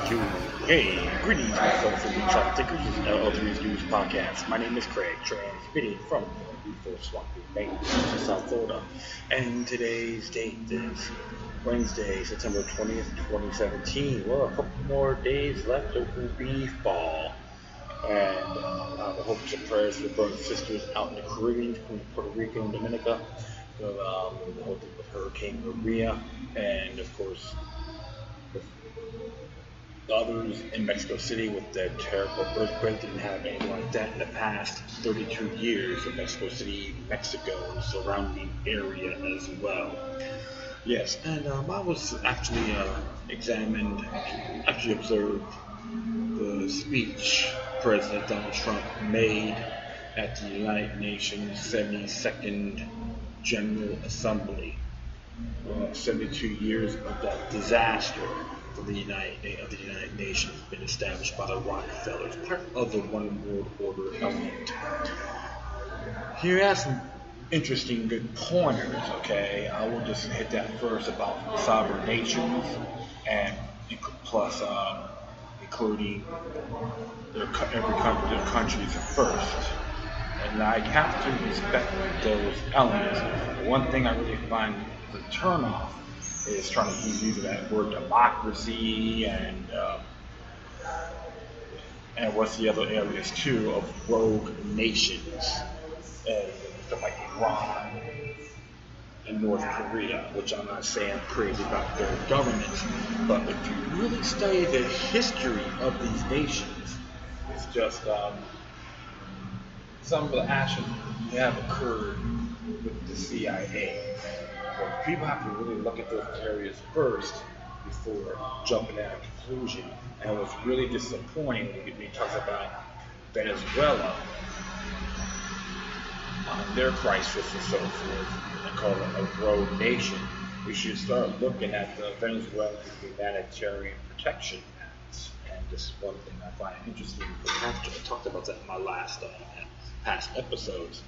to greetings, my folks from the Truck Tickers Ultimate News Podcast. My name is Craig, transmitting from Rutherford, Maine, South Florida, and today's date is Wednesday, September 20th, 2017. Well, a couple more days left, it will be fall, and I have hopes and prayers for brothers and sisters out in the Caribbean, between Puerto Rico and Dominica, with Hurricane Maria, and of course others in Mexico City with that terrible earthquake. Didn't have anything like that in the past 32 years in Mexico City, Mexico, and surrounding area as well. Yes, and I was actually observed the speech President Donald Trump made at the United Nations 72nd General Assembly. 72 years of that disaster of the United Nations has been established by the Rockefellers, part of the One World Order element. He has some interesting good pointers, okay? I will just hit that first about sovereign nations, and plus including their countries first. And I have to respect those elements. One thing I really find the turnoff is trying to use that word democracy and what's the other areas too of rogue nations, and stuff like Iran and North Korea, which I'm not saying crazy about their governments, but if you really study the history of these nations, it's just some of the actions that have occurred with the CIA. But people have to really look at those areas first before jumping at a conclusion. And it was really disappointing when he talks about Venezuela, their crisis and so forth, and call it a rogue nation. We should start looking at the Venezuelan Humanitarian Protection Act. And this is one thing I find interesting. I talked about that in my last past episodes.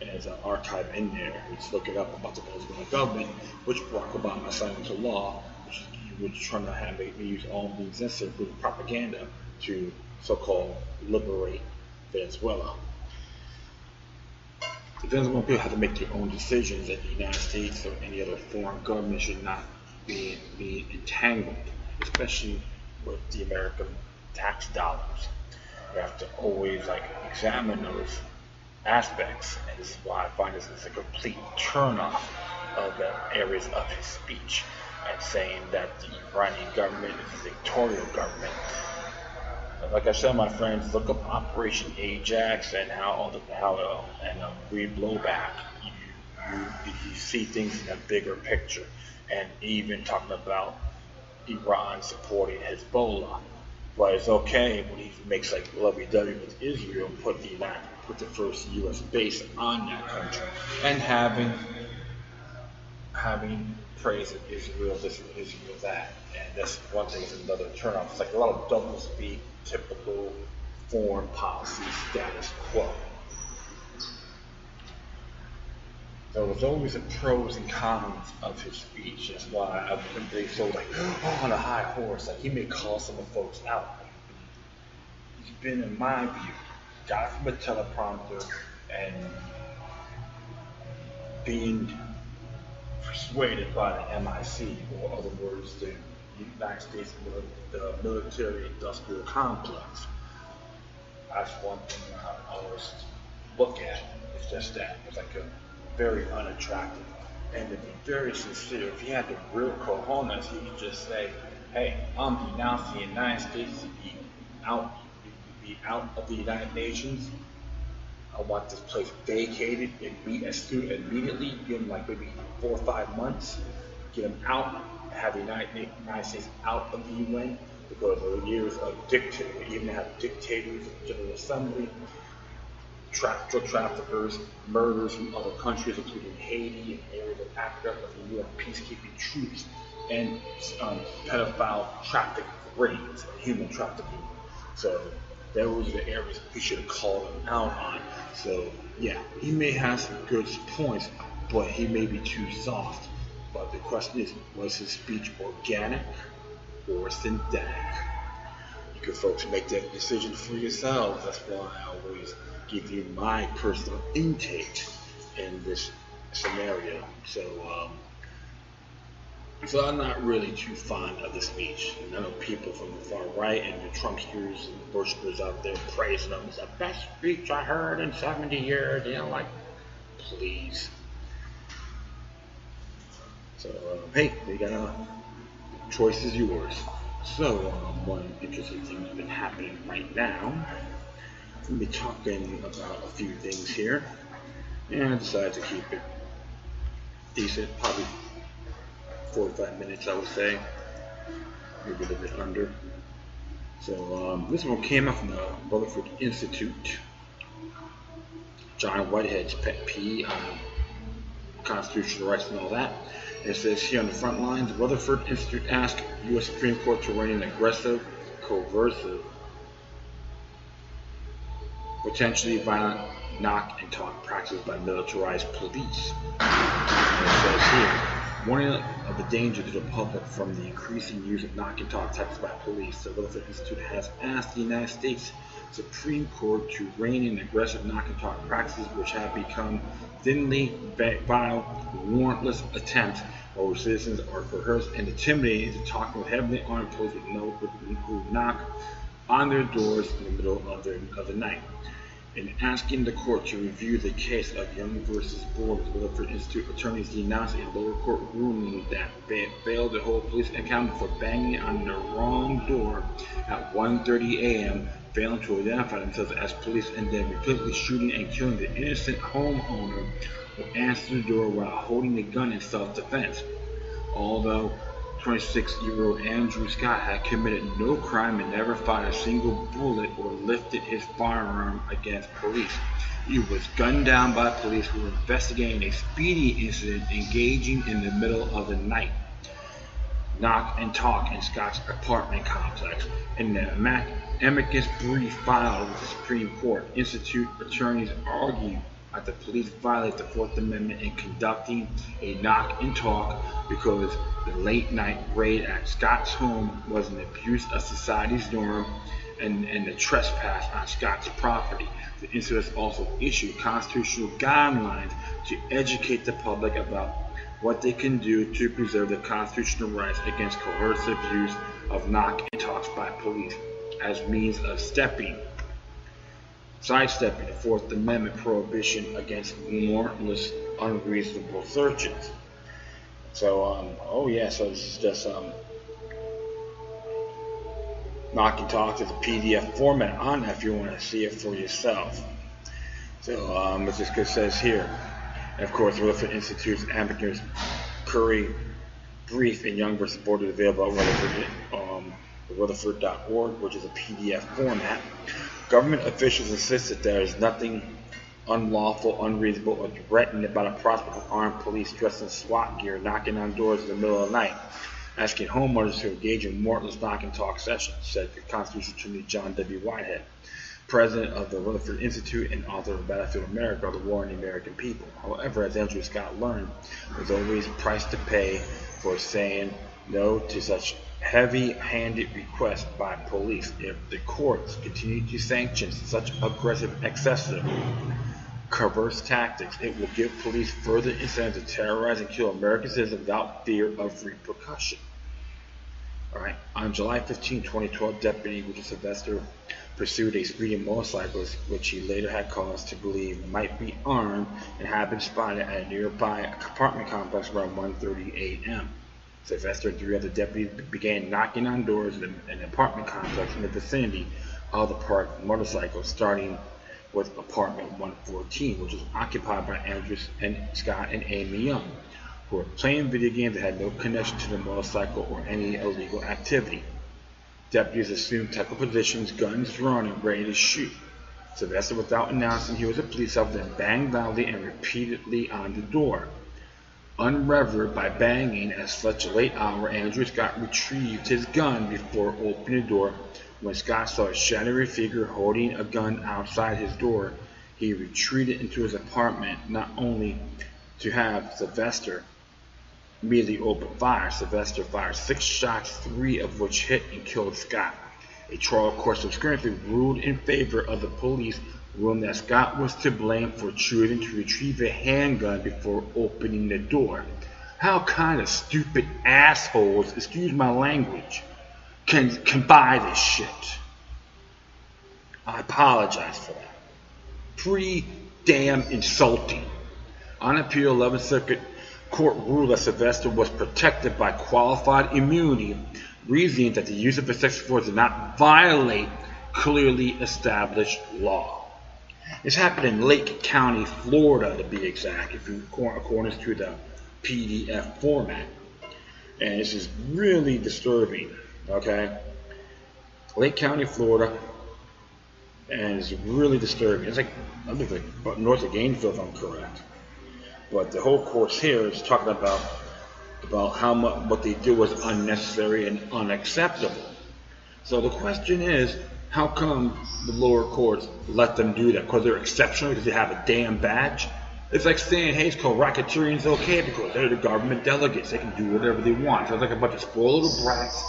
And there's an archive in there. Just look it up about the Venezuelan government, which Barack Obama signed into law, which trying to make me use all means necessary for propaganda to so-called liberate Venezuela. The Venezuelan people have to make their own decisions, and the United States or any other foreign government should not be entangled, especially with the American tax dollars. You have to always examine those aspects, and this is why I find this is a complete turnoff of the areas of his speech, and saying that the Iranian government is a dictatorial government. Like I said, my friends, look up Operation Ajax and read blowback. You see things in a bigger picture, and even talking about Iran supporting Hezbollah. But it's okay when he makes lovey-dovey with Israel, put the first U.S. base on that country, and having praise of Israel, this and Israel that, and that's one thing is another turnoff. It's like a lot of double speak, typical foreign policy status quo. So there's always the pros and cons of his speech. That's why I've been really so on a high horse. He may call some of the folks out. He's been, in my view, got it from a teleprompter and being persuaded by the MIC, or other words, the United States the military industrial complex. That's one thing I always look at. It's just that it's a very unattractive, and to be very sincere, if he had the real cojones, he could just say, hey, I'm denouncing the United States to be out of the United Nations. I want this place vacated immediately, give them maybe 4 or 5 months, get them out, have the United States out of the UN, because of the years of even have dictators, General Assembly, drug traffickers, murders from other countries, including Haiti and areas of Africa, with the UN peacekeeping troops, and pedophile traffic raids, human trafficking. So those are the areas we should have called him out on. So yeah, he may have some good points, but he may be too soft. But the question is, was his speech organic or synthetic? Good folks, make that decision for yourselves. That's why I always give you my personal intake in this scenario. So I'm not really too fond of the speech. I know people from the far right and the Trumpsters and Bushers out there praising them. It's the best speech I heard in 70 years. You know, like, please. So, hey, we got a choice is yours. So, one interesting thing that's been happening right now. We'll be talking about a few things here. And I decided to keep it decent, probably 45 minutes, I would say, maybe a little bit under. So this one came out from the Rutherford Institute. John Whitehead's pet peeve on constitutional rights and all that. It says here on the front lines, Rutherford Institute asked U.S. Supreme Court to rein in aggressive, coercive, potentially violent knock and talk practices by militarized police. And it says here, warning of the danger to the public from the increasing use of knock and talk tactics by police, the Rutherford Institute has asked the United States Supreme Court to rein in aggressive knock and talk practices which have become thinly veiled, warrantless attempts where citizens are coerced and intimidated into talking with heavily armed police who knock on their doors in the middle of the night. In asking the court to review the case of Young versus Board, the Rutherford Institute attorneys denounced a lower court ruling that failed to hold police accountable for banging on the wrong door at 1:30 a.m., failing to identify themselves as police, and then repeatedly shooting and killing the innocent homeowner who answered the door while holding a gun in self-defense. Although 26-year-old Andrew Scott had committed no crime and never fired a single bullet or lifted his firearm against police, he was gunned down by police who were investigating a speeding incident engaging in the middle of the night. Knock and talk in Scott's apartment complex. In the amicus brief filed with the Supreme Court, Institute attorneys argued that the police violate the Fourth Amendment in conducting a knock and talk because the late night raid at Scott's home was an abuse of society's norm and the trespass on Scott's property. The Institute also issued constitutional guidelines to educate the public about what they can do to preserve their constitutional rights against coercive use of knock and talks by police as means of sidestepping the Fourth Amendment prohibition against warrantless, unreasonable searches. So, so this is just knock and talk to the PDF format on that if you want to see it for yourself. So, it just says here, and of course, the Rutherford Institute's amicus curiae brief in Young vs. Board is available at Rutherford.org, which is a PDF format. Government officials insist that there is nothing unlawful, unreasonable, or threatening about a prospect of armed police dressed in SWAT gear knocking on doors in the middle of the night, asking homeowners to engage in warrantless knock and talk sessions, said the constitutional attorney John W. Whitehead, president of the Rutherford Institute and author of Battlefield America, The War on the American People. However, as Andrew Scott learned, there's always a price to pay for saying no to such heavy-handed requests by police. If the courts continue to sanction such aggressive, excessive, coercive tactics, it will give police further incentive to terrorize and kill American citizens without fear of repercussion. Alright, on July 15, 2012, Deputy Richard Sylvester pursued a speeding motorcyclist, which he later had cause to believe might be armed and had been spotted at a nearby apartment complex around 1:30 a.m. Sylvester and 3 other deputies began knocking on doors in an apartment complex in the vicinity of the parked motorcycle, starting with apartment 114, which was occupied by Andrew and Scott and Amy Young, who were playing video games that had no connection to the motorcycle or any illegal activity. Deputies assumed technical positions, guns drawn and ready to shoot. Sylvester, without announcing he was a police officer, banged loudly and repeatedly on the door. Unrevered by banging at such a late hour, Andrew Scott retrieved his gun before opening the door. When Scott saw a shadowy figure holding a gun outside his door, he retreated into his apartment, not only to have Sylvester immediately open fire. Sylvester fired 6 shots, 3 of which hit and killed Scott. A trial court subsequently ruled in favor of the police, ruling that Scott was to blame for choosing to retrieve a handgun before opening the door. How kind of stupid assholes, excuse my language, can buy this shit? I apologize for that. Pretty damn insulting. On appeal, 11th Circuit Court ruled that Sylvester was protected by qualified immunity, reasoning that the use of excessive force did not violate clearly established law. This happened in Lake County, Florida, to be exact, according to the PDF format. And this is really disturbing, okay? Lake County, Florida, and it's really disturbing. It's like, I think like north of Gainesville, if I'm correct. But the whole course here is talking about how much what they did was unnecessary and unacceptable. So the question is, how come the lower courts let them do that? Because they're exceptional, because they have a damn badge? It's like saying, hey, it's called racketeering's okay because they're the government delegates. They can do whatever they want. So it's like a bunch of spoiled little brats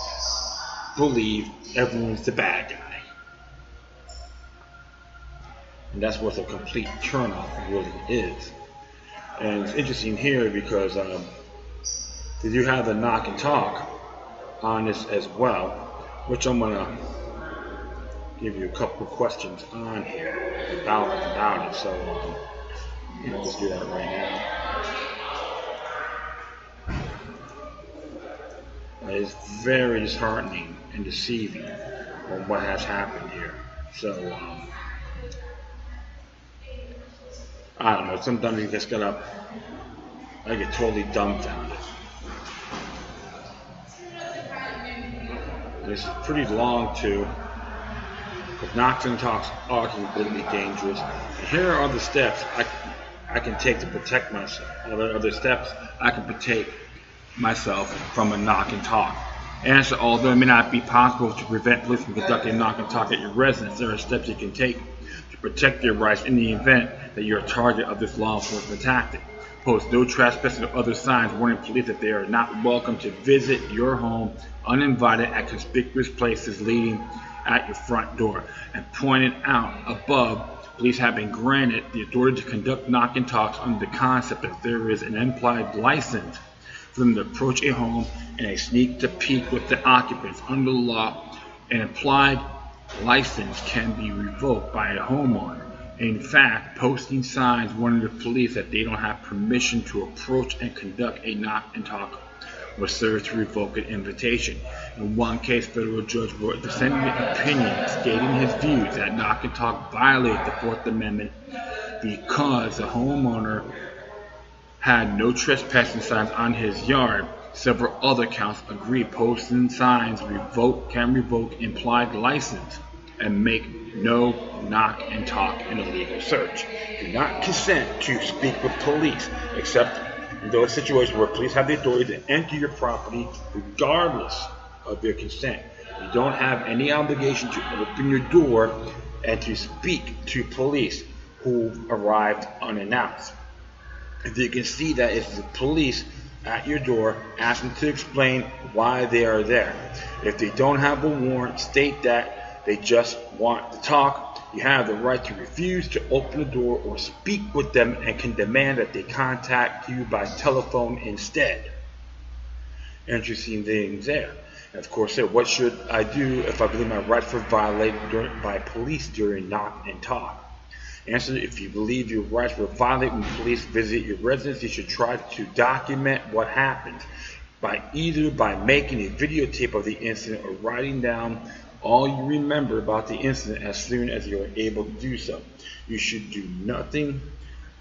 believe everyone's the bad guy. And that's what a complete turnoff really is. And it's interesting here because they do have the knock and talk on this as well, which I'm going to give you a couple of questions on here about it. So let's do that right now. It's very disheartening and deceiving on what has happened here. So I don't know, sometimes you just I get totally dumbfounded. This is pretty long too, because knocks and talks are completely dangerous. And here are other steps I can take to protect myself. Other steps I can protect myself from a knock and talk. Answer, although it may not be possible to prevent police from conducting a knock and talk at your residence, there are steps you can take to protect your rights in the event that you're a target of this law enforcement tactic. Post no trespassing or other signs warning police that they are not welcome to visit your home uninvited at conspicuous places leading at your front door. And pointed out above, police have been granted the authority to conduct knock and talks under the concept that there is an implied license for them to approach a home and a sneak to peek with the occupants. Under the law, an implied license can be revoked by a homeowner. In fact, posting signs warning the police that they don't have permission to approach and conduct a knock and talk will serve to revoke an invitation. In one case, federal judge wrote a dissenting opinion stating his views that knock and talk violate the Fourth Amendment because the homeowner had no trespassing signs on his yard. Several other counts agree posting signs can revoke implied license and make no knock and talk an illegal search. Do not consent to speak with police except in those situations where police have the authority to enter your property regardless of their consent. You don't have any obligation to open your door and to speak to police who arrived unannounced. If you can see that it's the police at your door, ask them to explain why they are there. If they don't have a warrant, state that they just want to talk. You have the right to refuse to open the door or speak with them and can demand that they contact you by telephone instead. Interesting things there. And of course, what should I do if I believe my rights were violated by police during knock and talk? Answer, if you believe your rights were violated when police visit your residence, you should try to document what happened either by making a videotape of the incident or writing down all you remember about the incident as soon as you are able to do so. You should do nothing.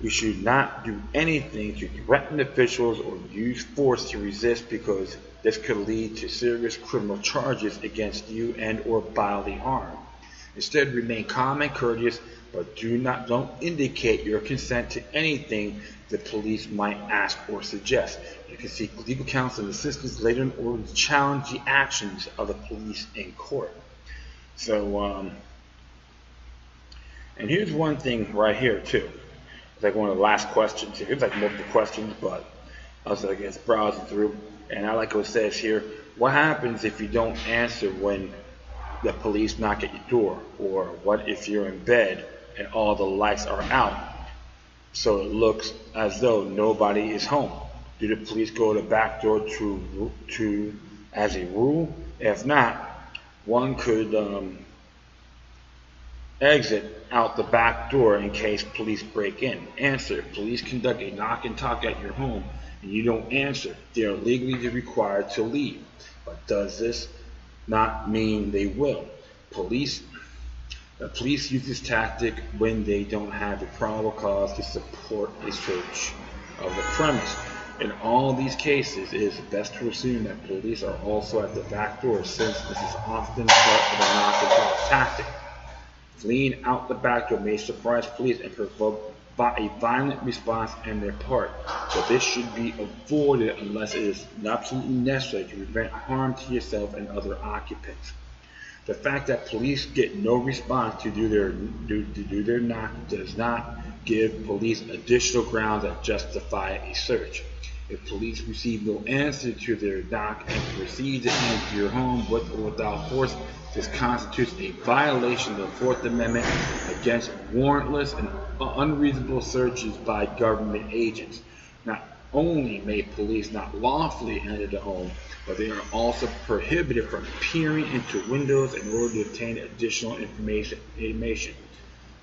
You should not do anything to threaten officials or use force to resist, because this could lead to serious criminal charges against you and or bodily harm. Instead, remain calm and courteous, but don't indicate your consent to anything the police might ask or suggest. You can seek legal counsel and assistance later in order to challenge the actions of the police in court. So, and here's one thing right here too. It's like one of the last questions here. It's like multiple questions, but I was like, it's browsing through, and I like what it says here. What happens if you don't answer when the police knock at your door? Or what if you're in bed and all the lights are out, so it looks as though nobody is home? Do the police go to the back door to as a rule? If not, one could exit out the back door in case police break in. Answer: police conduct a knock and talk at your home and you don't answer, they are legally required to leave. But does this not mean they will? The police use this tactic when they don't have a probable cause to support a search of the premise. In all these cases, it is best to assume that police are also at the back door, since this is often part of a knock and talk tactic. Fleeing out the back door may surprise police and provoke a violent response on their part, but this should be avoided unless it is absolutely necessary to prevent harm to yourself and other occupants. The fact that police get no response to do their knock does not give police additional grounds that justify a search. If police receive no answer to their knock and proceed to enter your home with or without force, this constitutes a violation of the Fourth Amendment against warrantless and unreasonable searches by government agents. Not only may police not lawfully enter the home, but they are also prohibited from peering into windows in order to obtain additional information.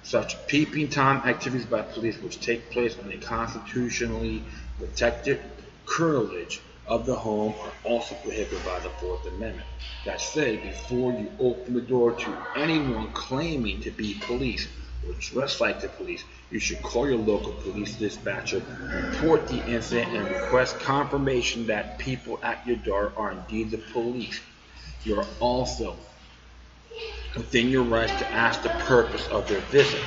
Such peeping Tom activities by police, which take place on a constitutionally protected curtilage of the home, are also prohibited by the Fourth Amendment. That said, before you open the door to anyone claiming to be police or dressed like the police, you should call your local police dispatcher, report the incident, and request confirmation that people at your door are indeed the police. You are also within your rights to ask the purpose of their visit.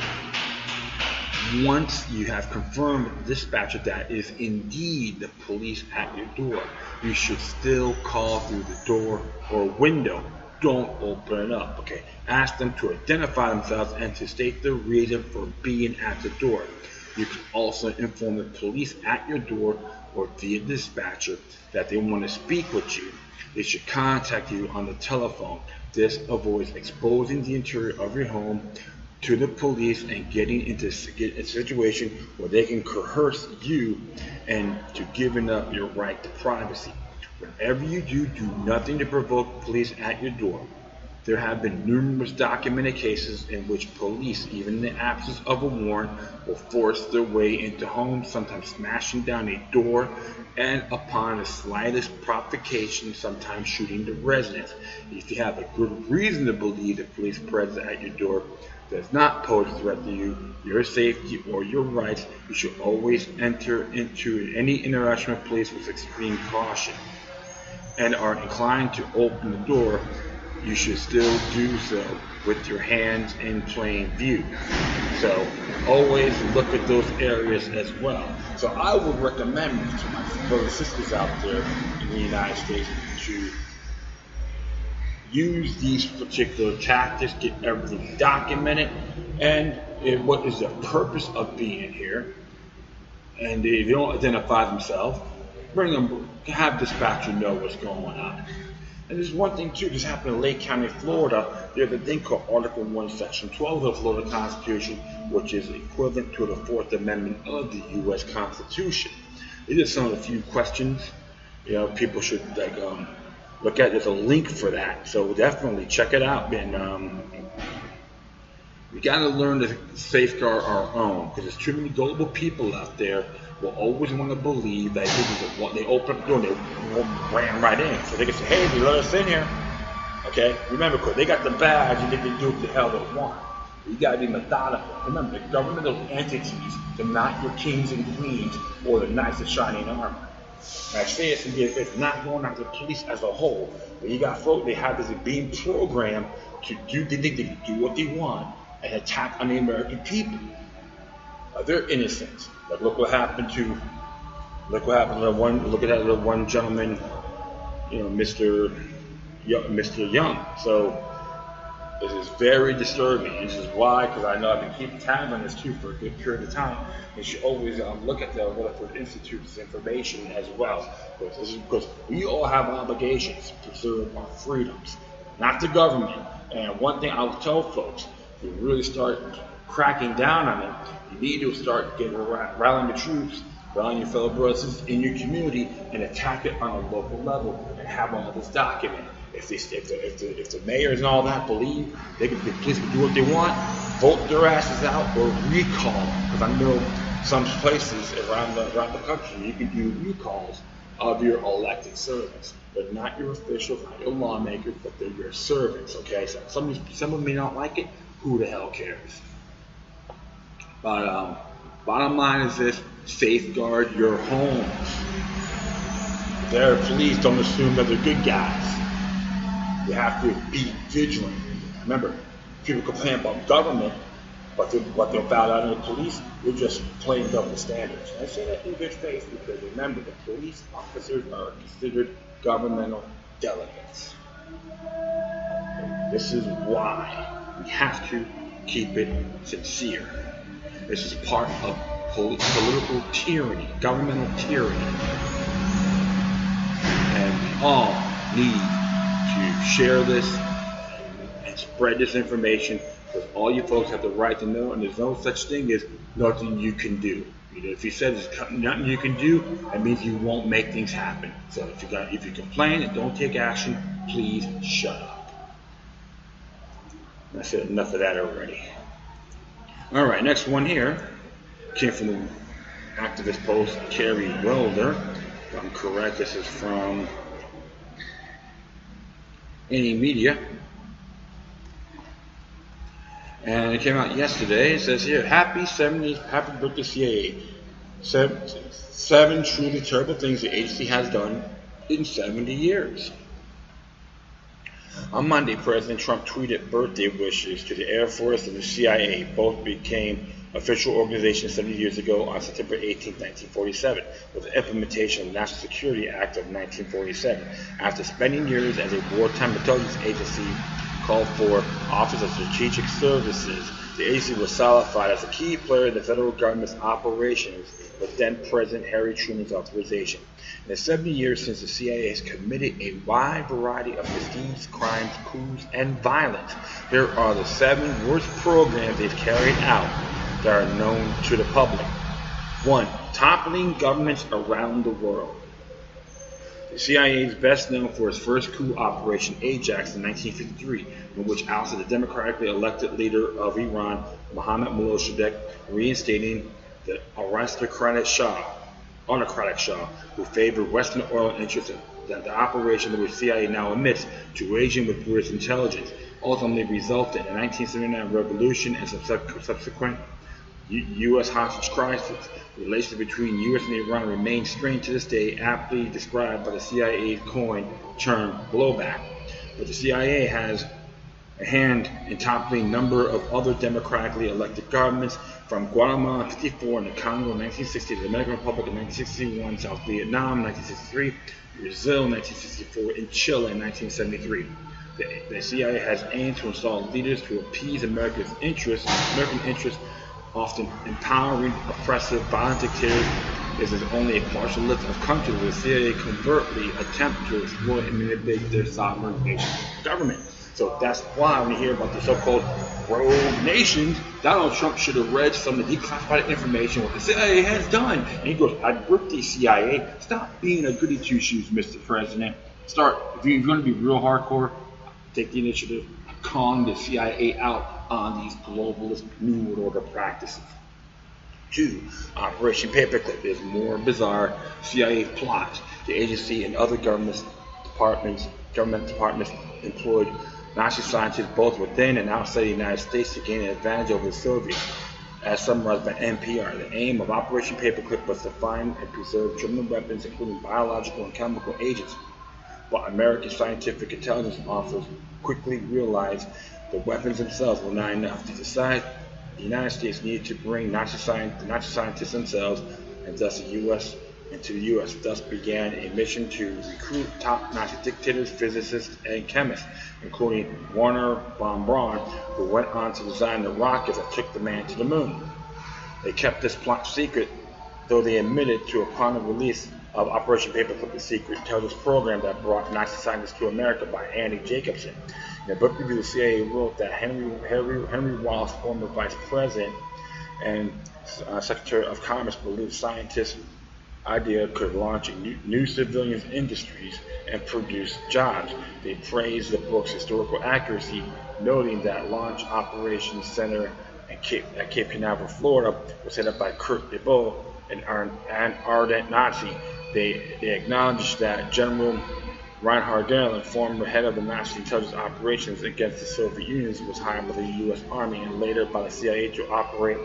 Once you have confirmed with the dispatcher that it is indeed the police at your door, you should still call through the door or window. Don't open it up, okay? Ask them to identify themselves and to state the reason for being at the door. You can also inform the police at your door or via dispatcher that they want to speak with you. They should contact you on the telephone. This avoids exposing the interior of your home to the police and getting into a situation where they can coerce you and to giving up your right to privacy. Whatever you do, do nothing to provoke police at your door. There have been numerous documented cases in which police, even in the absence of a warrant, will force their way into homes, sometimes smashing down a door, and upon the slightest provocation, sometimes shooting the residents. If you have a good reason to believe the police presence at your door does not pose a threat to you, your safety, or your rights, you should always enter into any interaction with police with extreme caution, and are inclined to open the door, you should still do so with your hands in plain view. So always look at those areas as well. So I would recommend to my brothers and sisters out there in the United States to use these particular tactics, get everything documented, and what is the purpose of being here. And if they don't identify themselves, bring them, have dispatcher know what's going on. And there's one thing too, this happened in Lake County, Florida. There's a thing called Article 1, Section 12 of the Florida Constitution, which is equivalent to the Fourth Amendment of the U.S. Constitution. These are some of the few questions, people should look at. There's a link for that, so definitely check it out. And we got to learn to safeguard our own, because there's too many gullible people out there will always want to believe that they open up the door and they ran right in. So they can say, hey, they let us in here. Okay, remember, they got the badge and they can do what the hell they want. You got to be methodical. Remember, the governmental entities, they're not your kings and queens or the knights of shining armor. And I say this again, it's not going after the police as a whole. But you got folks, they have this being programmed to do, they think they can do what they want and attack on the American people. They're innocent. Like look what happened to that one gentleman, Mr. Young. So this is very disturbing. This is why, because I know I've been keeping tabs on this too for a good period of time. You should always look at the Rutherford Institute's information as well, because we all have obligations to preserve our freedoms. not the government. And one thing I'll tell folks, if you really start cracking down on it, you need to start rallying the troops, rallying your fellow brothers in your community, and attack it on a local level and have all this documented. If the mayors and all that believe the police can do what they want, vote their asses out or recall them. Because I know some places around the country you can do recalls of your elected servants. They're not your officials, not your lawmakers, but they're your servants. Okay, so some may not like it. Who the hell cares? But bottom line is this: safeguard your homes. Their police don't assume that they're good guys. You have to be vigilant. Remember, people complain about government, but what they'll bow down to the police, you're just playing double standards. And I say that in good faith because remember, the police officers are considered governmental delegates. This is why we have to keep it sincere. This is part of political tyranny, governmental tyranny. And we all need to share this and spread this information, because all you folks have the right to know, and there's no such thing as nothing you can do. If you said there's nothing you can do, that means you won't make things happen. So if you complain and don't take action, please shut up. I said enough of that already. All right, next one here came from the activist post Carrie Welder. If I'm correct, this is from Any Media. And it came out yesterday. It says here, happy birthday CIA. Seven truly terrible things the agency has done in 70 years. On Monday, President Trump tweeted birthday wishes to the Air Force and the CIA. Both became official organizations 70 years ago on September 18, 1947, with the implementation of the National Security Act of 1947. After spending years as a wartime intelligence agency called for Office of Strategic Services, the agency was solidified as a key player in the federal government's operations with then-President Harry Truman's authorization. In the 70 years since, the CIA has committed a wide variety of misdeeds, crimes, coups, and violence. Here are the 7 worst programs they've carried out that are known to the public. 1. Toppling governments around the world. The CIA is best known for its first coup, Operation Ajax, in 1953, in which ousted the democratically elected leader of Iran, Mohammad Mossadegh, reinstating the autocratic Shah, who favored Western oil interests. That the operation, which CIA now admits to waging with British intelligence, ultimately resulted in the 1979 revolution and subsequent U.S. hostage crisis. Relations between U.S. and Iran remain strained to this day, aptly described by the CIA's coined term blowback. But the CIA has a hand in toppling a number of other democratically elected governments, from Guatemala in 1954 and the Congo in 1960, the Dominican Republic in 1961, South Vietnam in 1963, Brazil in 1964, and Chile in 1973. The CIA has aimed to install leaders to appease American interests, often empowering oppressive, violent dictators. This is only a partial list of countries where the CIA covertly attempt to exploit and manipulate their sovereign nation government. So that's why when you hear about the so-called rogue nations, Donald Trump should have read some of the declassified information what the CIA has done. And he goes, I'd birthday CIA. Stop being a goody two-shoes, Mr. President. If you're going to be real hardcore, take the initiative, calling the CIA out on these globalist New World Order practices. 2. Operation Paperclip is more bizarre CIA plots. The agency and other government departments employed Nazi scientists both within and outside the United States to gain an advantage over the Soviets. As summarized by NPR, the aim of Operation Paperclip was to find and preserve German weapons, including biological and chemical agents. But American scientific intelligence officers quickly realized the weapons themselves were not enough. They decided the United States needed to bring the Nazi scientists themselves and thus the U.S. into the U.S. Thus began a mission to recruit top Nazi dictators, physicists, and chemists, including Werner von Braun, who went on to design the rockets that took the man to the moon. They kept this plot secret, though they admitted to upon the release of Operation Paperclip, the secret intelligence program that brought Nazi scientists to America by Andy Jacobson. In a book review, the CIA wrote that Henry Wallace, former vice president and Secretary of Commerce, believed scientists' idea could launch new civilian industries and produce jobs. They praised the book's historical accuracy, noting that Launch Operations Center at Cape Canaveral, Florida, was set up by Kurt DeBow, an ardent Nazi. They acknowledged that General Reinhard Dehlen, former head of the Nazi intelligence operations against the Soviet Union, was hired by the U.S. Army and later by the CIA to operate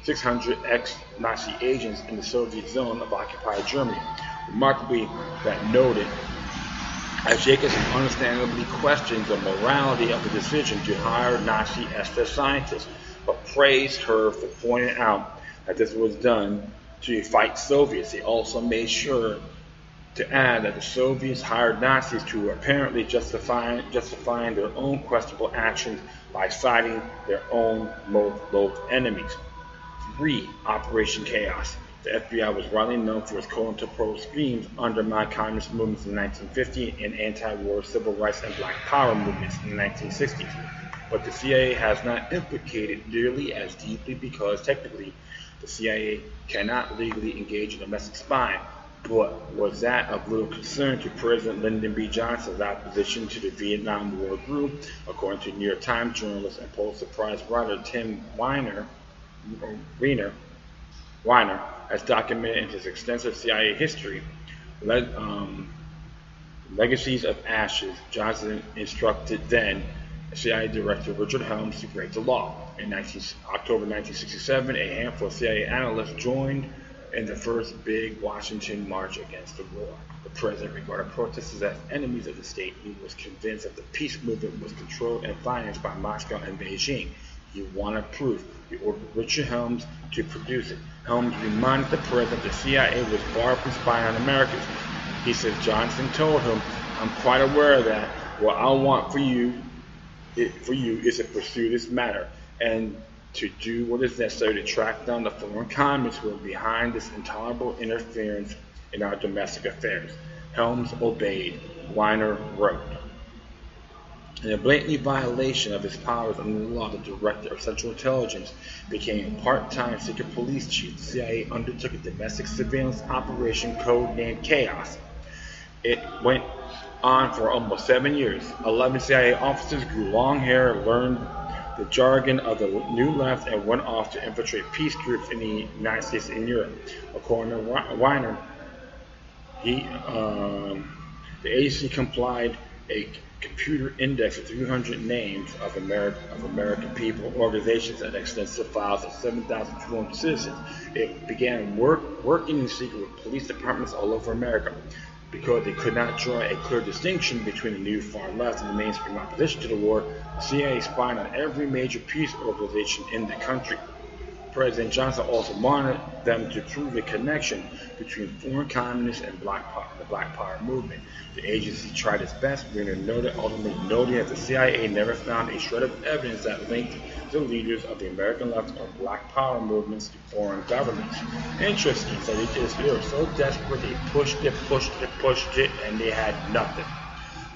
600 ex-Nazi agents in the Soviet zone of occupied Germany. Remarkably, that noted, as Jacobson understandably questions the morality of the decision to hire Nazi SS scientists, but praised her for pointing out that this was done to fight Soviets. He also made sure to add that the Soviets hired Nazis to apparently justifying their own questionable actions by citing their own loathed enemies. 3. Operation Chaos. The FBI was widely known for its COINTELPRO schemes to undermine communist movements in the 1950s and anti-war civil rights and black power movements in the 1960s. But the CIA has not implicated nearly as deeply because technically the CIA cannot legally engage in domestic spying, but was that of little concern to President Lyndon B. Johnson's opposition to the Vietnam War group, according to New York Times journalist and Pulitzer Prize writer Tim Weiner, has documented in his extensive CIA history. Legacies of Ashes. Johnson instructed then CIA Director Richard Helms to break the law. In October 1967, a handful of CIA analysts joined in the first big Washington march against the war. The president regarded protesters as enemies of the state. He was convinced that the peace movement was controlled and financed by Moscow and Beijing. He wanted proof. He ordered Richard Helms to produce it. Helms reminded the president the CIA was barred from spying on Americans. He says Johnson told him, "I'm quite aware of that. What I want for you is to pursue this matter and to do what is necessary to track down the foreign communists who are behind this intolerable interference in our domestic affairs." Helms obeyed, Weiner wrote. In a blatant violation of his powers under the law, the director of Central Intelligence became a part-time secret police chief. The CIA undertook a domestic surveillance operation codenamed Chaos. It went on for almost 7 years. 11 CIA officers grew long hair, learned the jargon of the New Left, and went off to infiltrate peace groups in the United States and Europe. According to Weiner, the agency compiled a computer index of 300 names of American people, organizations, and extensive files of 7,200 citizens. It began working in secret with police departments all over America. Because they could not draw a clear distinction between the new far left and the mainstream opposition to the war, the CIA spied on every major peace organization in the country. President Johnson also wanted them to prove a connection between foreign communists and the Black Power movement. The agency tried its best, ultimately noting that the CIA never found a shred of evidence that linked the leaders of the American left or Black Power movements to foreign governments. Interesting, so they were so desperate they pushed it, and they had nothing.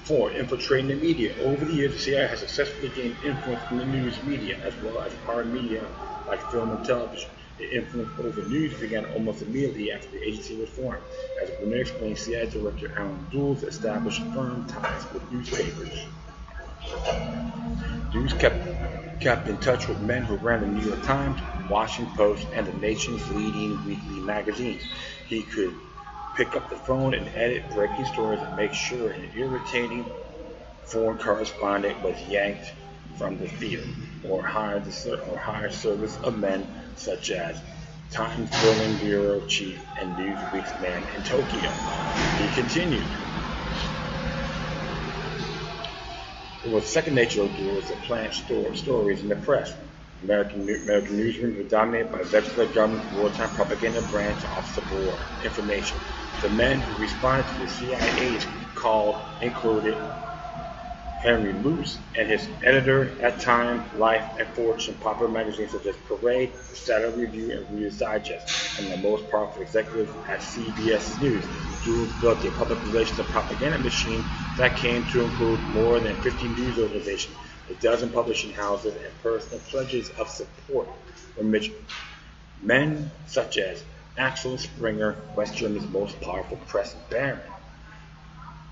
4. Infiltrating the media. Over the years, the CIA has successfully gained influence in the news media as well as hard media like film and television. The influence over news began almost immediately after the agency was formed. As Rein explained, CIA Director Alan Dulles established firm ties with newspapers. Dulles kept in touch with men who ran the New York Times, Washington Post, and the nation's leading weekly magazines. He could pick up the phone and edit breaking stories and make sure an irritating foreign correspondent was yanked from the field, or hire service of men such as Times Berlin Bureau Chief and Newsweek's man in Tokyo. He continued. It was second nature to do was to plant stories in the press. American newsrooms were dominated by veterans of the government's wartime propaganda branch Office of War Information. The men who responded to the CIA's call included Henry Luce, and his editor at Time, Life, and Fortune, popular magazines such as Parade, Saturday Review, and Reader's Digest, and the most powerful executive at CBS News. Jules built a public relations and propaganda machine that came to include more than 50 news organizations, a dozen publishing houses, and personal pledges of support from men such as Axel Springer, West Germany's most powerful press baron.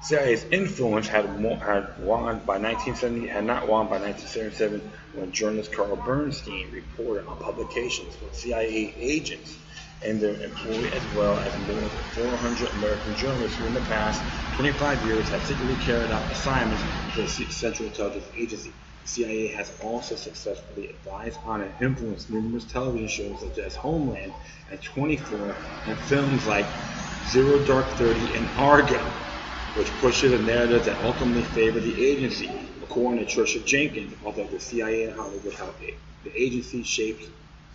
CIA's influence had not waned by 1977 when journalist Carl Bernstein reported on publications with CIA agents and their employee, as well as more than 400 American journalists who in the past 25 years had secretly carried out assignments for the Central Intelligence Agency. The CIA has also successfully advised on and influenced numerous television shows such as Homeland and 24 and films like Zero Dark 30 and Argo, which pushes a narrative that ultimately favored the agency. According to Tricia Jenkins, author of the CIA and Hollywood, how the agency shapes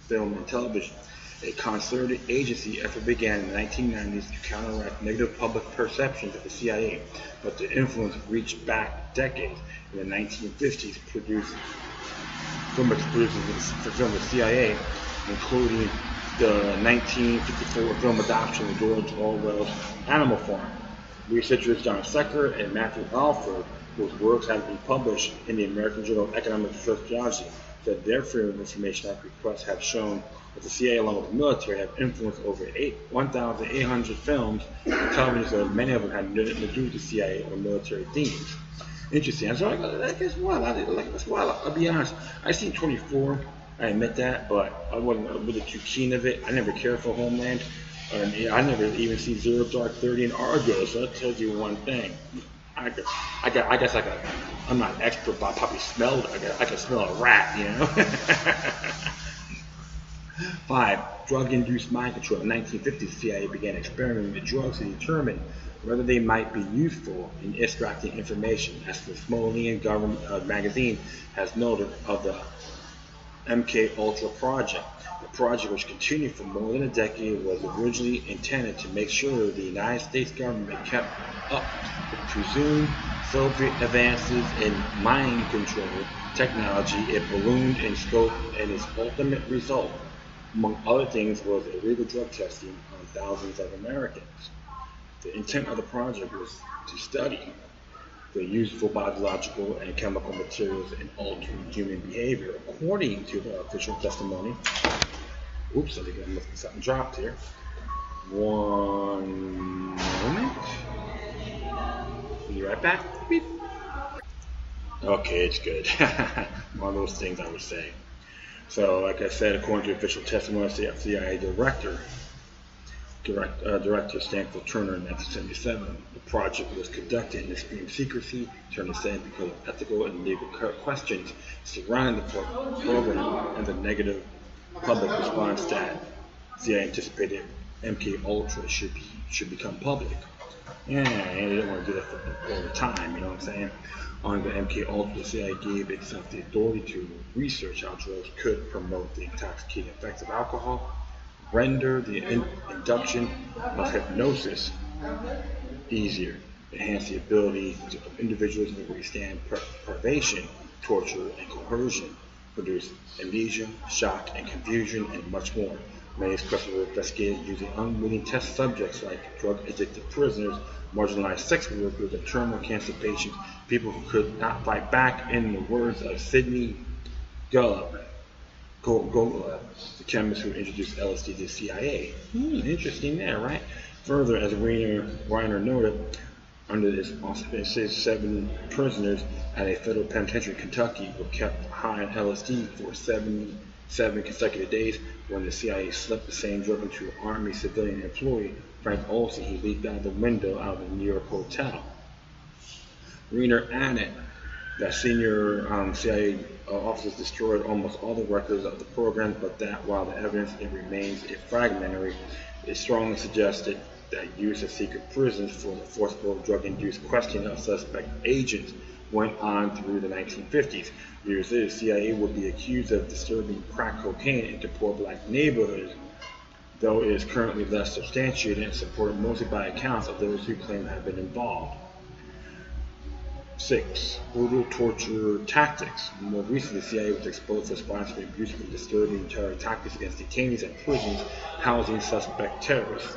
film and television. A concerted agency effort began in the 1990s to counteract negative public perceptions of the CIA, but the influence reached back decades. In the 1950s, film producers for film the CIA, including the 1954 film adaptation of George Orwell's Animal Farm. Researchers John Secker and Matthew Alford, whose works have been published in the American Journal of Economic Sociology, said their Freedom of Information Act requests have shown that the CIA, along with the military, have influenced over 1,800 films and television, so many of them had nothing to do with the CIA or military themes. Interesting. So that's wild. That's wild. I'll be honest. I seen 24. I admit that, but I wasn't really too keen of it. I never cared for Homeland. And I never even seen Zero Dark 30 and Argo, so that tells you one thing. I'm not an expert, but I probably smelled it. I can smell a rat, you know? 5. Drug-induced mind control. In the 1950s, the CIA began experimenting with drugs to determine whether they might be useful in extracting information, as the Smithsonian Government magazine has noted of the MK Ultra project. The project, which continued for more than a decade, was originally intended to make sure the United States government kept up with presumed Soviet advances in mind control technology. It ballooned in scope, and its ultimate result, among other things, was illegal drug testing on thousands of Americans. The intent of the project was to study the useful biological and chemical materials in altering human behavior, according to the official testimony. Oops, I think something dropped here. One moment. Be right back. Beep. Okay, it's good. One of those things I was saying. So, like I said, according to official testimony, the CIA Director Stanford Turner in 1977, the project was conducted in extreme secrecy, Turner said, because of ethical and legal questions surrounding the program and the negative public response that CIA anticipated MK Ultra should become public. Yeah, they didn't want to do that for all the time, you know what I'm saying? On the MK Ultra, the CIA gave itself the authority to research how drugs could promote the intoxicating effects of alcohol, render the induction of hypnosis easier, enhance the ability of individuals to withstand privation, torture, and coercion, produce amnesia, shock, and confusion, and much more. Many experiments were investigated using unwitting test subjects like drug-addicted prisoners, marginalized sex workers, and terminal cancer patients, people who could not fight back, in the words of Sidney Golub, the chemist who introduced LSD to the CIA. Interesting there, right? Further, as Reiner noted, under this auspices, 7 prisoners at a federal penitentiary in Kentucky were kept high on LSD for 77 consecutive days. When the CIA slipped the same drug into an Army civilian employee, Frank Olson, he leaked out the window out of the New York hotel. Reiner added that senior CIA officers destroyed almost all the records of the program, but that while the evidence remains fragmentary, it strongly suggested that use of secret prisons for the forcible drug-induced questioning of suspect agents went on through the 1950s. Years later, the CIA would be accused of distributing crack cocaine into poor black neighborhoods, though it is currently less substantiated and supported mostly by accounts of those who claim to have been involved. 6. Brutal torture tactics. More recently, the CIA was exposed for sponsoring abusive and disturbing terror tactics against detainees at prisons housing terrorist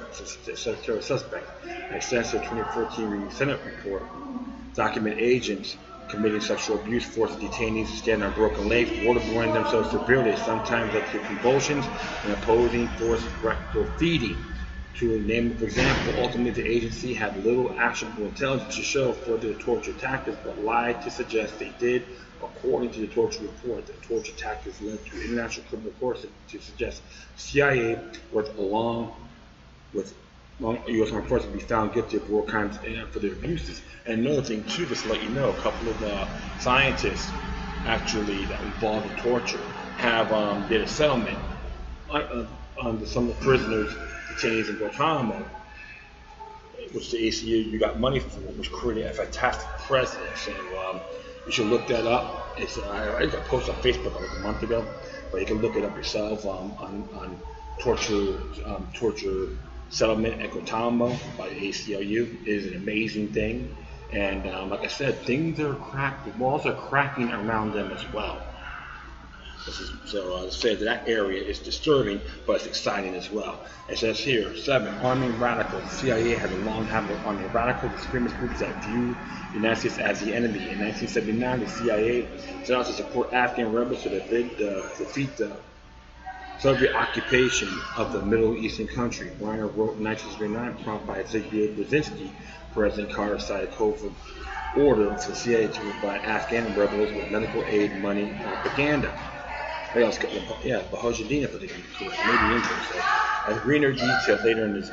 suspects. An extensive 2014 Senate report documented agents committing sexual abuse, forcing detainees to stand on broken legs, waterboarding themselves severely, sometimes up to convulsions, and opposing forced rectal feeding. To name an example, ultimately the agency had little actionable intelligence to show for their torture tactics, but lied to suggest they did. According to the torture report, the torture tactics led to international criminal courts to suggest CIA was along with U.S. armed forces be found guilty of war crimes for their abuses. And another thing too, just to let you know, a couple of scientists actually that involved in torture have did a settlement on some of the prisoners detainees in Guantanamo, which the ACLU got money for, which created a fantastic precedent. So you should look that up. It's I got posted on Facebook like a month ago, but you can look it up yourself on torture settlement at Guantanamo by the ACLU. It is an amazing thing, and like I said, things are cracked. The walls are cracking around them as well. So I said that area is disturbing, but it's exciting as well. It says here, 7, arming radicals. The CIA has a long habit of arming radicals, extremist groups that view the United States as the enemy. In 1979, the CIA set out to support Afghan rebels to defeat the Soviet occupation of the Middle Eastern country. Rein wrote in 1939, prompted by Zbigniew Brzezinski, President Carter signed a covert order for the CIA to provide Afghan rebels with medical aid, money, and propaganda. Bahojadina, but maybe English. As Reiner detailed later in his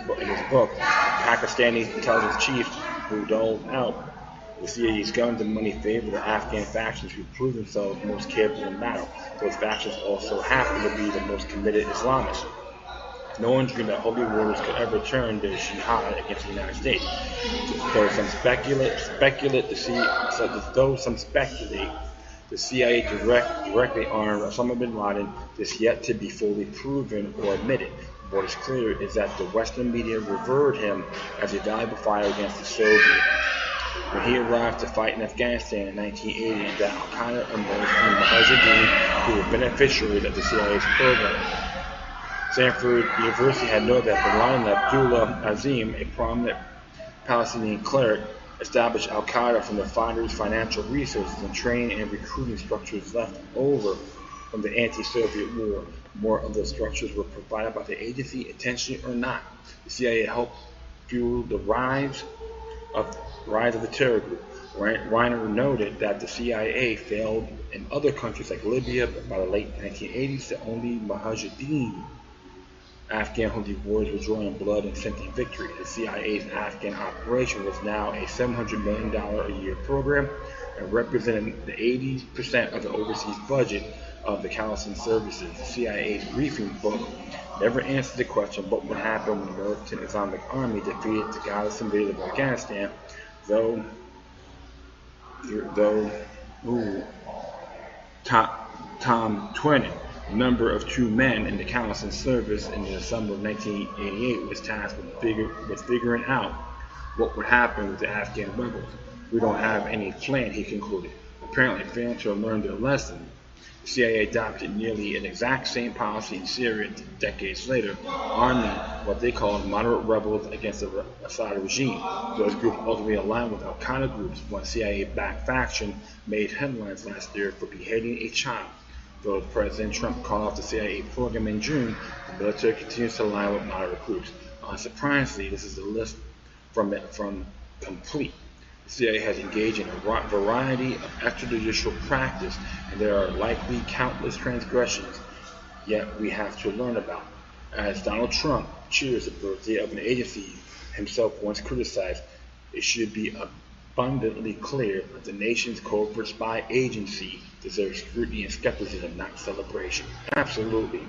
book, Pakistani intelligence chief who doled out the CIA's guns and money favored the Afghan factions who proved themselves most capable in battle. Those factions also happen to be the most committed Islamists. No one dreamed that holy wars could ever turn their jihad against the United States. Though some speculate the CIA directly armed Osama bin Laden is yet to be fully proven or admitted. What is clear is that the Western media revered him as a valuable fighter against the Soviets. When he arrived to fight in Afghanistan in 1980, that Al-Qaeda emerged from the Mujahideen, who were beneficiaries of the CIA's program. Stanford University had noted that bin Laden Abdullah Azim, a prominent Palestinian cleric, established Al-Qaeda from the fighters' financial resources and training and recruiting structures left over from the anti-Soviet war. More of those structures were provided by the agency, intentionally or not. The CIA helped fuel the rise of the terror group. Reiner noted that the CIA failed in other countries like Libya, but by the late 1980s, the only Mujahideen Afghan holy wars were drawing blood and scenting victory. The CIA's Afghan operation was now a $700 million a year program and represented the 80% of the overseas budget of the Callison services. The CIA's briefing book never answered the question what would happen when the militant Islamic Army defeated the Gallis invasion of Afghanistan, though Tom Twining, a member of 2 men in the Callison service in the summer of 1988, was tasked with figuring out what would happen with the Afghan rebels. We don't have any plan, he concluded. Apparently failing to have learned their lesson, the CIA adopted nearly an exact same policy in Syria decades later, arming what they called moderate rebels against the Assad regime. Those groups ultimately aligned with Al-Qaeda groups. One CIA-backed faction made headlines last year for beheading a child. Though President Trump called off the CIA program in June, the military continues to align with moderate groups. Unsurprisingly, this is a list from complete. The CIA has engaged in a variety of extrajudicial practice, and there are likely countless transgressions yet we have to learn about. As Donald Trump cheers the birthday of an agency himself once criticized, it should be abundantly clear that the nation's covert spy agency deserves scrutiny and skepticism, not celebration. Absolutely.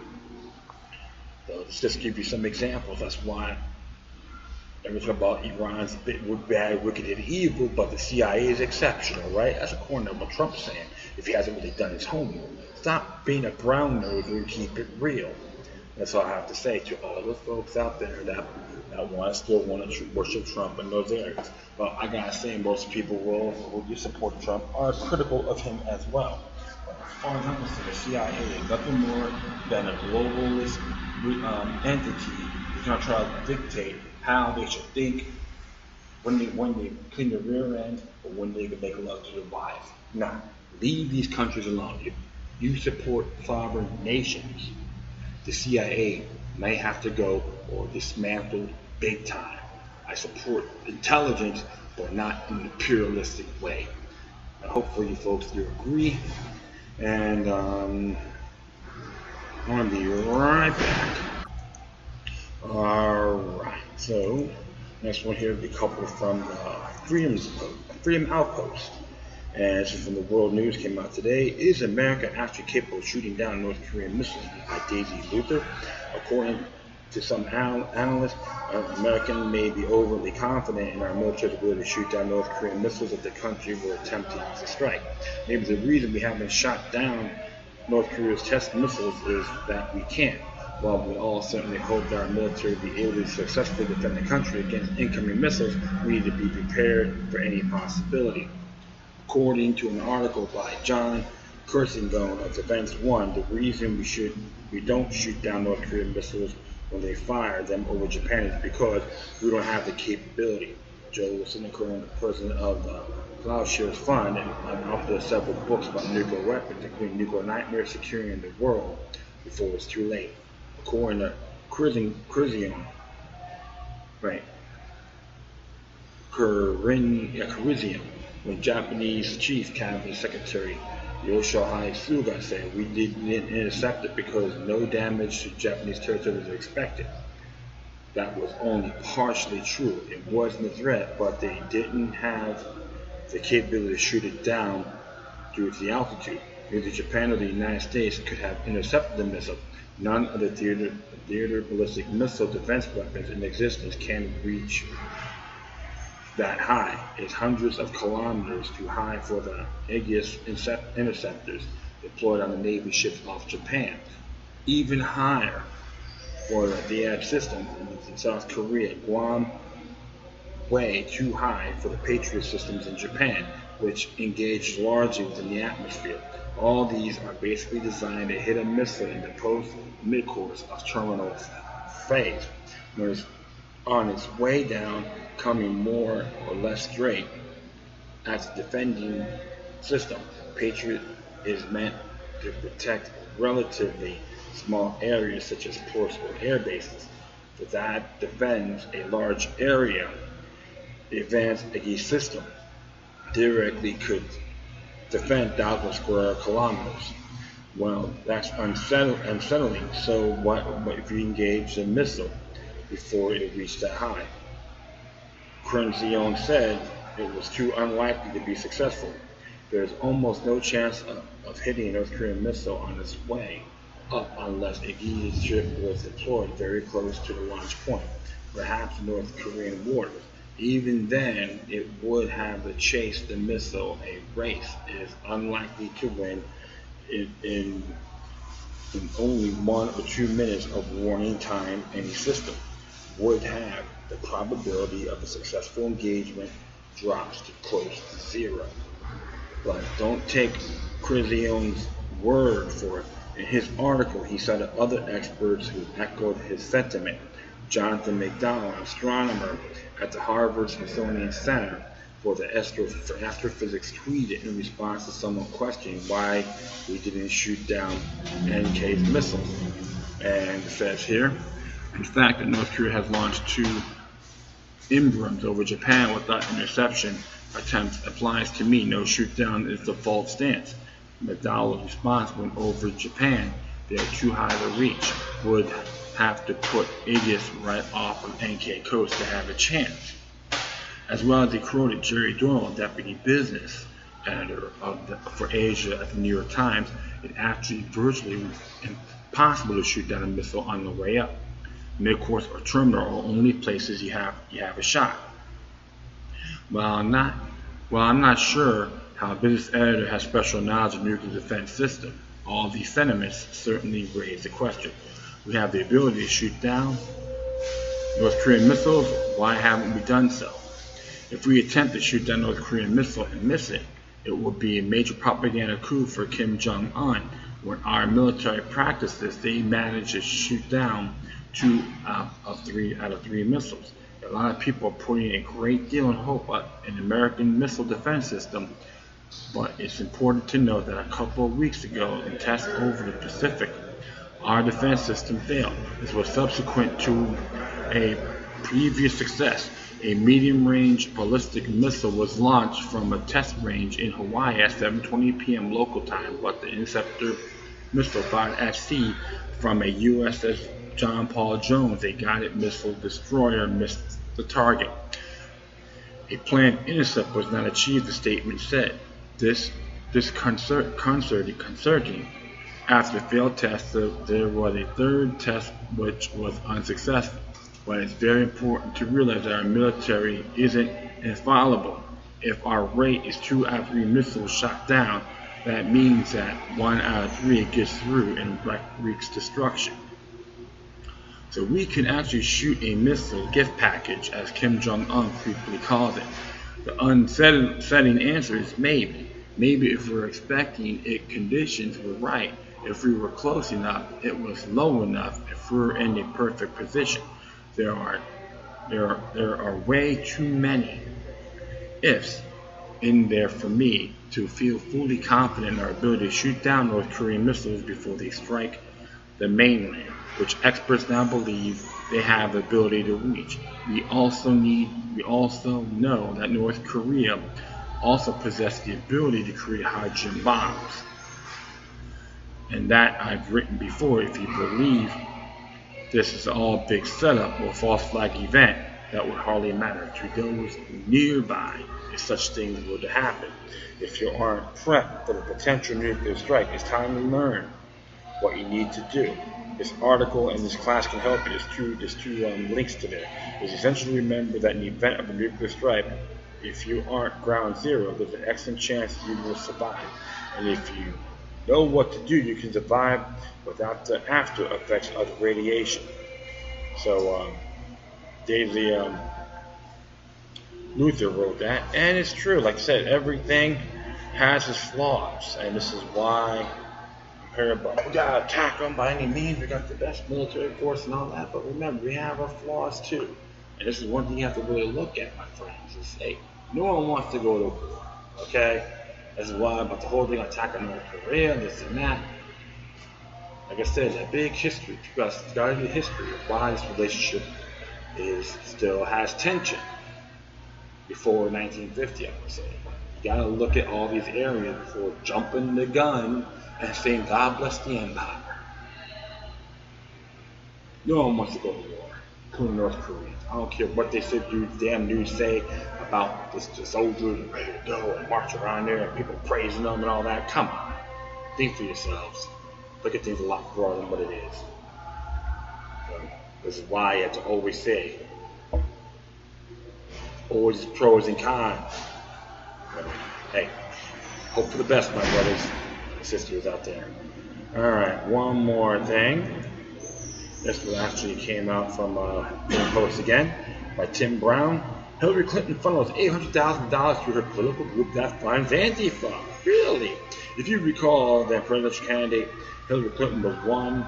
So let's just give you some examples. That's why everything about Iran's bad, wicked, and evil, but the CIA is exceptional, right? That's according to what Trump's saying, if he hasn't really done his homework. Stop being a brown noser and keep it real. That's all I have to say to all the folks out there that still want to worship Trump in those areas. Well, I gotta say, most people who do support Trump are critical of him as well. But as far as I'm concerned, the CIA is nothing more than a globalist entity who's gonna try to dictate how they should think when they clean their rear end or when they can make love to their wives. Now, leave these countries alone. If you support sovereign nations, the CIA may have to go or dismantled big time. I support intelligence, but not in an imperialistic way. And hopefully you folks do agree. And I'm going to be right back. Alright, so next one here will be coupled from Freedom Outpost. And this is from the World News, came out today. Is America actually capable of shooting down North Korean missiles? By Daisy Luther. According to some analysts, American may be overly confident in our military's ability to shoot down North Korean missiles if the country were attempting to strike. Maybe the reason we haven't shot down North Korea's test missiles is that we can't. While we all certainly hope that our military will be able to successfully defend the country against incoming missiles, we need to be prepared for any possibility. According to an article by John Coercive of Defense One, the reason we don't shoot down North Korean missiles when they fire them over Japan is because we don't have the capability. Joe Sinecoren, the president of the Plowshares Fund, and author of several books about nuclear weapons, including Nuclear Nightmares, Securing the World Before It's Too Late. According to Coercive, when Japanese Chief Cabinet Secretary Yoshihide Suga said we didn't intercept it because no damage to Japanese territory was expected. That was only partially true. It wasn't a threat, but they didn't have the capability to shoot it down due to the altitude. Either Japan or the United States could have intercepted the missile. None of the theater ballistic missile defense weapons in existence can reach that high. It's hundreds of kilometers too high for the Angus interceptors deployed on the Navy ships off Japan. Even higher for the ANTIFA system in South Korea, Guam, way too high for the Patriot systems in Japan, which engage largely within the atmosphere. All these are basically designed to hit a missile in the post-mid-course of terminal phase, when it's on its way down, coming more or less straight as a defending system. Patriot is meant to protect relatively small areas such as ports or air bases. For that defends a large area. The advanced AGI system directly could defend 1,000 square kilometers. Well, that's unsettling. So what if you engage a missile before it reached that high? Coercive said it was too unlikely to be successful. There's almost no chance of hitting a North Korean missile on its way up unless a AGI ship was deployed very close to the launch point, perhaps North Korean waters. Even then, it would have to chase the missile a race. It is unlikely to win in only 1 or 2 minutes of warning time. Any system would have the probability of a successful engagement drops to close to zero. But don't take Coercive's word for it. In his article, he cited other experts who echoed his sentiment. Jonathan McDowell, an astronomer at the Harvard Smithsonian Center for Astrophysics, tweeted in response to someone questioning why we didn't shoot down NK's missiles. And it says here, in fact, that North Korea has launched 2 Inbrams over Japan without interception attempts applies to me. No shoot down is the default stance. McDowell's response went over Japan. They are too high to reach. Would have to put Angus right off of NK coast to have a chance. As well as he quoted Jerry Doyle, deputy business editor for Asia at the New York Times, it actually virtually impossible to shoot down a missile on the way up. Mid-course or terminal are only places you have a shot. Well, I'm not sure how a business editor has special knowledge of nuclear defense system. All these sentiments certainly raise the question. we have the ability to shoot down North Korean missiles. Why haven't we done so? If we attempt to shoot down North Korean missile and miss it, it will be a major propaganda coup for Kim Jong-un. When our military practices, they manage to shoot down 2 out of 3 missiles. A lot of people are putting a great deal of hope in the American missile defense system, but it's important to note that a couple of weeks ago in tests over the Pacific, our defense system failed. This was subsequent to a previous success. A medium-range ballistic missile was launched from a test range in Hawaii at 7:20 p.m. local time, but the interceptor missile fired at sea from a USS John Paul Jones, a guided missile destroyer, missed the target. A planned intercept was not achieved, the statement said. This disconcerting. After failed tests, there was a third test which was unsuccessful. But it's very important to realize that our military isn't infallible. If our rate is 2 out of 3 missiles shot down, that means that 1 out of 3 gets through and wreaks destruction. So we can actually shoot a missile gift package, as Kim Jong-un frequently calls it. The unsettling answer is maybe. Maybe if we're expecting it, conditions were right. If we were close enough, it was low enough. If we were in the perfect position. There are way too many ifs in there for me to feel fully confident in our ability to shoot down North Korean missiles before they strike the mainland, which experts now believe they have the ability to reach. We also know that North Korea also possesses the ability to create hydrogen bombs. And that I've written before, if you believe this is all a big setup or false flag event, that would hardly matter to those nearby if such things were to happen. If you aren't prepped for the potential nuclear strike, it's time to learn what you need to do. This article and this class can help you. There's two links to there. It's essentially remember that in the event of a nuclear strike, if you aren't ground zero, there's an excellent chance you will survive. And if you know what to do, you can survive without the after effects of the radiation. So Luther wrote that, and it's true. Like I said, everything has its flaws, and this is why I'm here about we gotta attack them by any means. We got the best military force and all that, but remember, we have our flaws too. And this is one thing you have to really look at, my friends. Is hey, no one wants to go to war, okay? This is why about the whole thing attacking North Korea, this and that. Like I said, that big history. You guys got to get history of why this relationship still has tension before 1950, I would say. You got to look at all these areas before jumping the gun and saying, God bless the empire. No one wants to go to war, including North Korea. I don't care what they say, damn news say about the soldiers ready to go and march around there and people praising them and all that. Come on. Think for yourselves. Look at things a lot broader than what it is. So, this is why you have to always say, always pros and cons. But, hey, hope for the best, my brothers and sisters out there. Alright, one more thing. This one actually came out from Post again by Tim Brown. Hillary Clinton funnels $800,000 to her political group that funds ANTIFA. Really? If you recall, that presidential candidate Hillary Clinton was one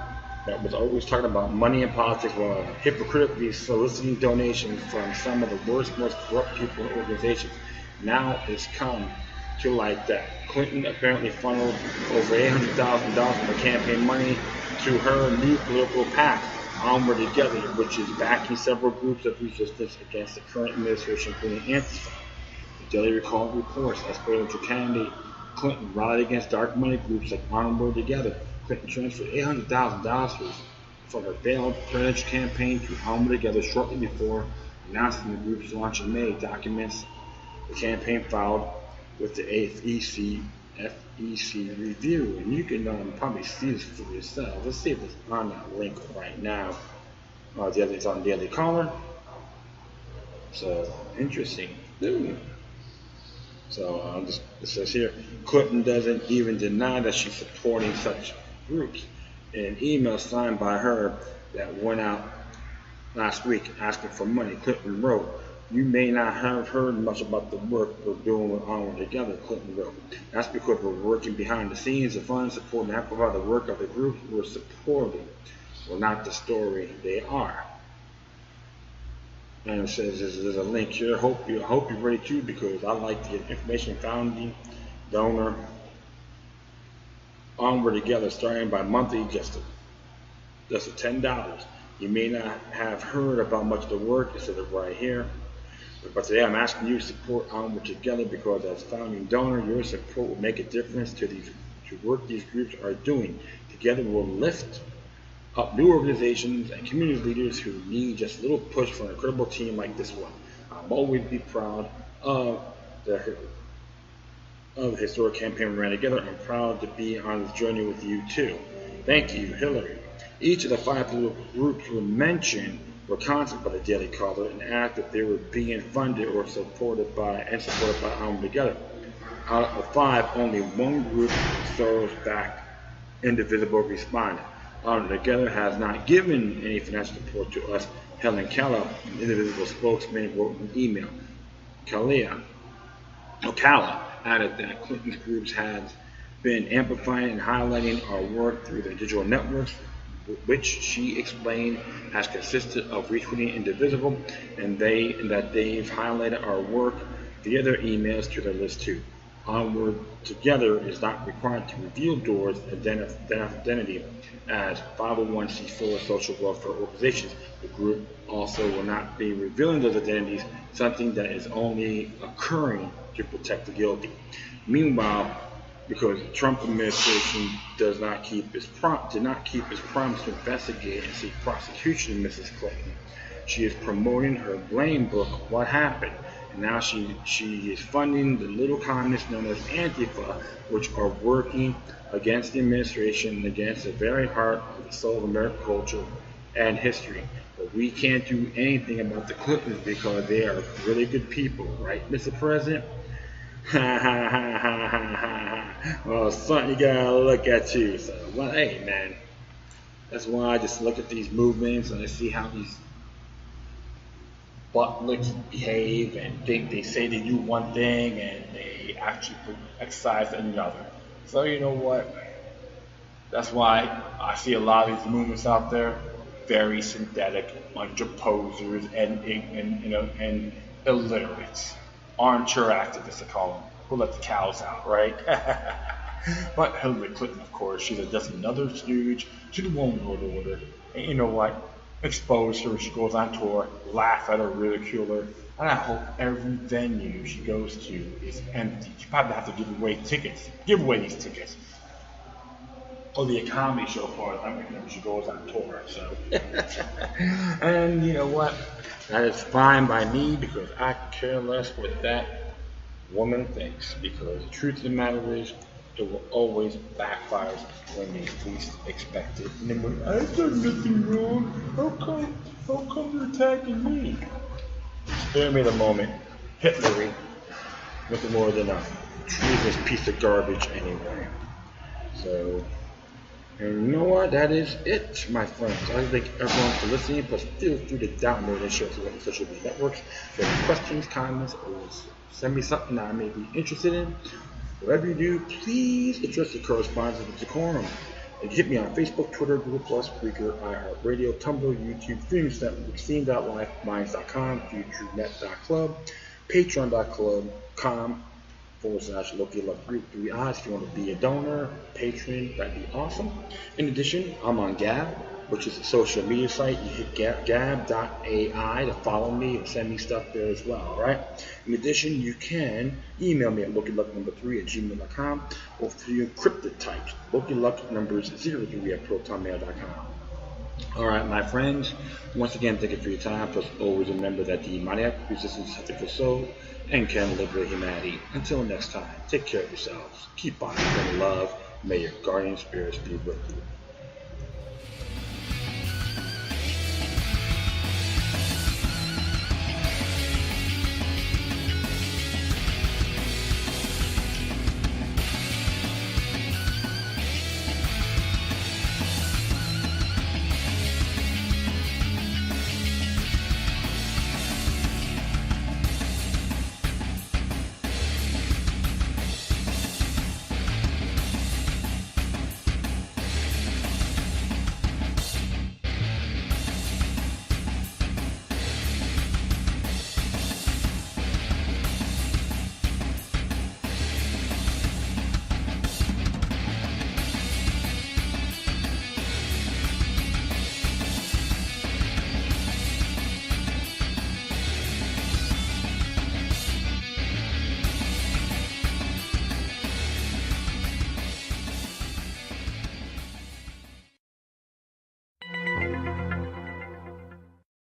that was always talking about money in politics while hypocritically soliciting donations from some of the worst, most corrupt people and organizations. Now it's come to light that Clinton apparently funneled over $800,000 of her campaign money to her new political PAC, Onward Together, which is backing several groups of resistance against the current administration, including ANTIFA. The Daily Recall reports that presidential candidate Clinton rallied against dark money groups like Onward Together. Clinton transferred $800,000 from her failed presidential campaign to Onward Together shortly before announcing the group's launch in May. Documents the campaign filed with the FEC review, and you can probably see this for yourself. Let's see if it's on that link right now. It's on Daily Caller. So interesting. So it says here, Clinton doesn't even deny that she's supporting such groups. in an email signed by her that went out last week asking for money, Clinton wrote, "You may not have heard much about the work we're doing with Onward Together," Clinton wrote. "That's because we're working behind the scenes to fund, support, and amplify the work of the groups we're supporting. We're not the story they are." And it says there's a link here. I hope you're ready too, because I like the information founding donor Onward Together, starting by monthly just at $10. You may not have heard about much of the work. It says it right here. But today I'm asking you to support Onward Together, because as founding donor, your support will make a difference to work these groups are doing. Together we'll lift up new organizations and community leaders who need just a little push for an incredible team like this one. I'll always be proud of the historic campaign we ran together. I'm proud to be on this journey with you too. Thank you, Hillary. Each of the 5 political groups were mentioned were contacted by the Daily Caller and asked if they were being funded or supported by Onward Together. Out of the 5, only one group, Soros backed Indivisible, responded. Onward Together has not given any financial support to us. Helen Keller, an Indivisible spokesman, wrote an email. Ocala added that Clinton's groups has been amplifying and highlighting our work through their digital networks, which she explained has consisted of retweeting Indivisible, and that they've highlighted our work via their emails to their list too. Onward Together is not required to reveal doors' identity as 501c4 social welfare organizations. The group also will not be revealing those identities, something that is only occurring to protect the guilty. Meanwhile, because the Trump administration did not keep its promise to investigate and seek prosecution of Mrs. Clinton, she is promoting her blame book, What Happened? And now she is funding the little communists known as ANTIFA, which are working against the administration and against the very heart of the soul of American culture and history. But we can't do anything about the Clintons because they are really good people, right, Mr. President? Ha ha ha ha ha ha. Well, something you gotta look at too. So, well, hey, man, that's why I just look at these movements and I see how these butt licks behave and think they say they do one thing and they actually exercise another. So you know what? That's why I see a lot of these movements out there, very synthetic, bunch of posers and illiterates, armchair activists, I call them, who let the cows out, right? But Hillary Clinton, of course, she's just another stooge to the one world order. And you know what? Expose her, she goes on tour, laugh at her, ridicule her, and I hope every venue she goes to is empty. She probably have to give away these tickets. Or the comedy show for it, when she goes on tour, so. And you know what? That is fine by me, because I care less what that woman thinks, because the truth of the matter is, it will always backfire when you least expect it. And then when I've done nothing wrong, how come you're attacking me? Spare me the moment. Hitler with more than a treasonous piece of garbage anyway. So, and you know what? That is it, my friends. I thank everyone for listening. Plus, feel free to download and share to the social media networks. If you have questions, comments, or send me something that I may be interested in. Whatever you do, please address the correspondence with decorum. And hit me on Facebook, Twitter, Google+, Spreaker, iHeartRadio, Tumblr, YouTube, Freedoms Network, Steam.life, Minds.com, FutureNet.club, Patreon.com/Loki Luck Group 3 Odds. If you want to be a donor, patron, that'd be awesome. In addition, I'm on Gab, which is a social media site. You hit gab.ai to follow me and send me stuff there as well, alright? In addition, you can email me at LokiLuck3@gmail.com or through encrypted types, LokiLuck03@protonmail.com. Alright, my friends, once again, thank you for your time. Plus, always remember that the demoniac resistance is for soul and can liberate humanity. Until next time, take care of yourselves. Keep on spreading love. May your guardian spirits be with you.